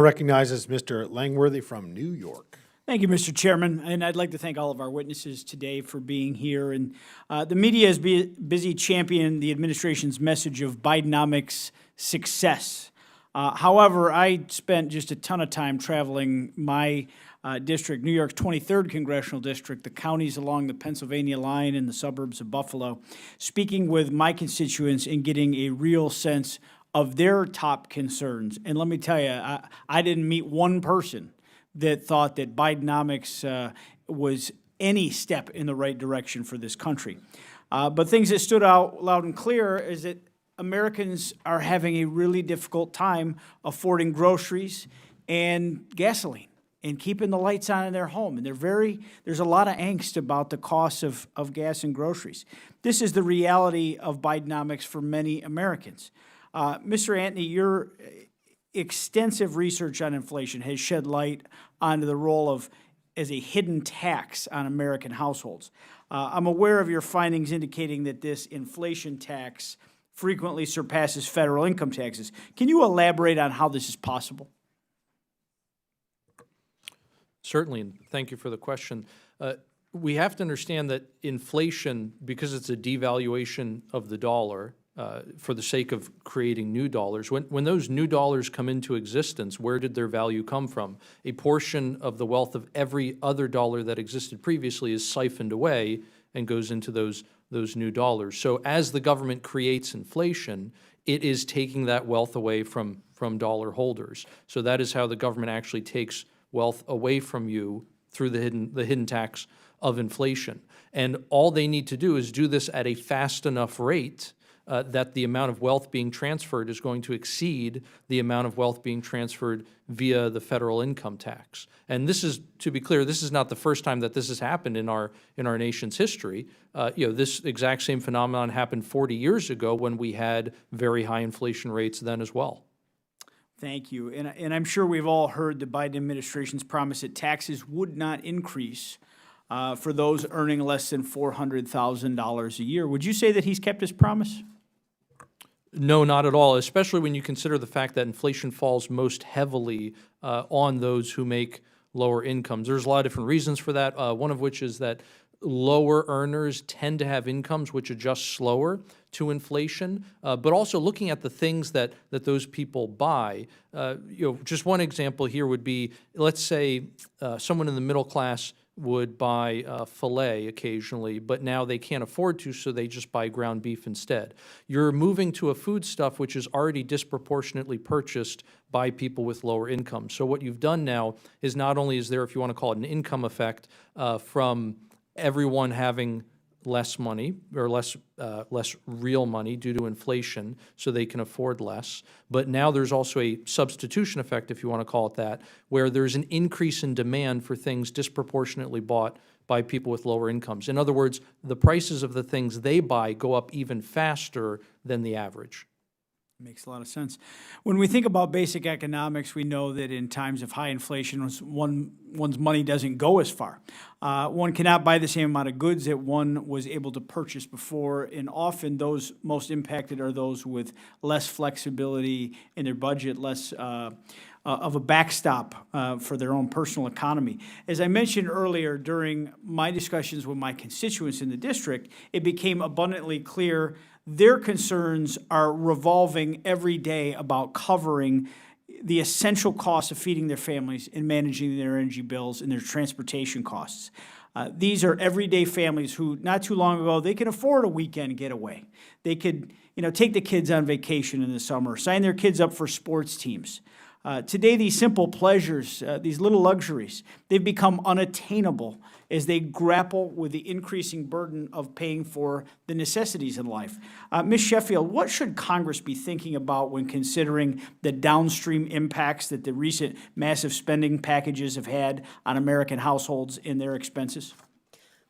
Recognizes Mr. Langworthy from New York. Thank you, Mr. Chairman, and I'd like to thank all of our witnesses today for being here. And the media is busy championing the administration's message of Bidenomics success. However, I spent just a ton of time traveling my district, New York's 23rd congressional district, the counties along the Pennsylvania line and the suburbs of Buffalo, speaking with my constituents and getting a real sense of their top concerns. And let me tell you, I didn't meet one person that thought that Bidenomics was any step in the right direction for this country. But things that stood out loud and clear is that Americans are having a really difficult time affording groceries and gasoline and keeping the lights on in their home. And there's a lot of angst about the cost of gas and groceries. This is the reality of Bidenomics for many Americans. Mr. Antony, your extensive research on inflation has shed light onto the role as a hidden tax on American households. I'm aware of your findings indicating that this inflation tax frequently surpasses federal income taxes. Can you elaborate on how this is possible? Certainly, and thank you for the question. We have to understand that inflation, because it's a devaluation of the dollar, for the sake of creating new dollars. When those new dollars come into existence, where did their value come from? A portion of the wealth of every other dollar that existed previously is siphoned away and goes into those new dollars. So as the government creates inflation, it is taking that wealth away from dollar holders. So that is how the government actually takes wealth away from you through the hidden tax of inflation. And all they need to do is do this at a fast enough rate that the amount of wealth being transferred is going to exceed the amount of wealth being transferred via the federal income tax. And this is, to be clear, this is not the first time that this has happened in our nation's history. This exact same phenomenon happened 40 years ago when we had very high inflation rates then as well. Thank you. And I'm sure we've all heard the Biden administration's promise that taxes would not increase for those earning less than $400,000 a year. Would you say that he's kept his promise? No, not at all, especially when you consider the fact that inflation falls most heavily on those who make lower incomes. There's a lot of different reasons for that, one of which is that lower earners tend to have incomes which adjust slower to inflation, but also looking at the things that those people buy. Just one example here would be, let's say someone in the middle class would buy filet occasionally, but now they can't afford to, so they just buy ground beef instead. You're moving to a foodstuff which is already disproportionately purchased by people with lower incomes. So what you've done now is not only is there, if you want to call it an income effect, from everyone having less money or less real money due to inflation so they can afford less. But now there's also a substitution effect, if you want to call it that, where there's an increase in demand for things disproportionately bought by people with lower incomes. In other words, the prices of the things they buy go up even faster than the average. Makes a lot of sense. When we think about basic economics, we know that in times of high inflation, one's money doesn't go as far. One cannot buy the same amount of goods that one was able to purchase before, and often those most impacted are those with less flexibility in their budget, less of a backstop for their own personal economy. As I mentioned earlier, during my discussions with my constituents in the district, it became abundantly clear their concerns are revolving every day about covering the essential costs of feeding their families and managing their energy bills and their transportation costs. These are everyday families who, not too long ago, they could afford a weekend getaway. They could, take the kids on vacation in the summer, sign their kids up for sports teams. Today, these simple pleasures, these little luxuries, they've become unattainable as they grapple with the increasing burden of paying for the necessities in life. Ms. Sheffield, what should Congress be thinking about when considering the downstream impacts that the recent massive spending packages have had on American households and their expenses?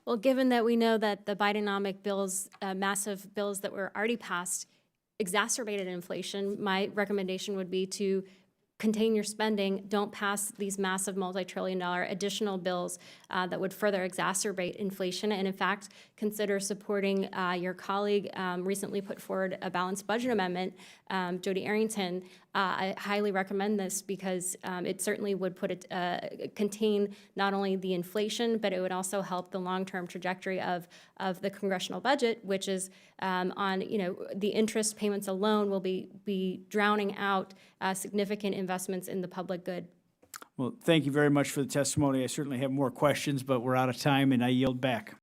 Well, given that we know that the Bidenomic bills, massive bills that were already passed, exacerbated inflation, my recommendation would be to contain your spending, don't pass these massive multi-trillion-dollar additional bills that would further exacerbate inflation, and in fact, consider supporting your colleague recently put forward a balanced budget amendment, Jody Arrington, I highly recommend this because it certainly would contain not only the inflation, but it would also help the long-term trajectory of the congressional budget, which is the interest payments alone will be drowning out significant investments in the public good. Well, thank you very much for the testimony. I certainly have more questions, but we're out of time, and I yield back.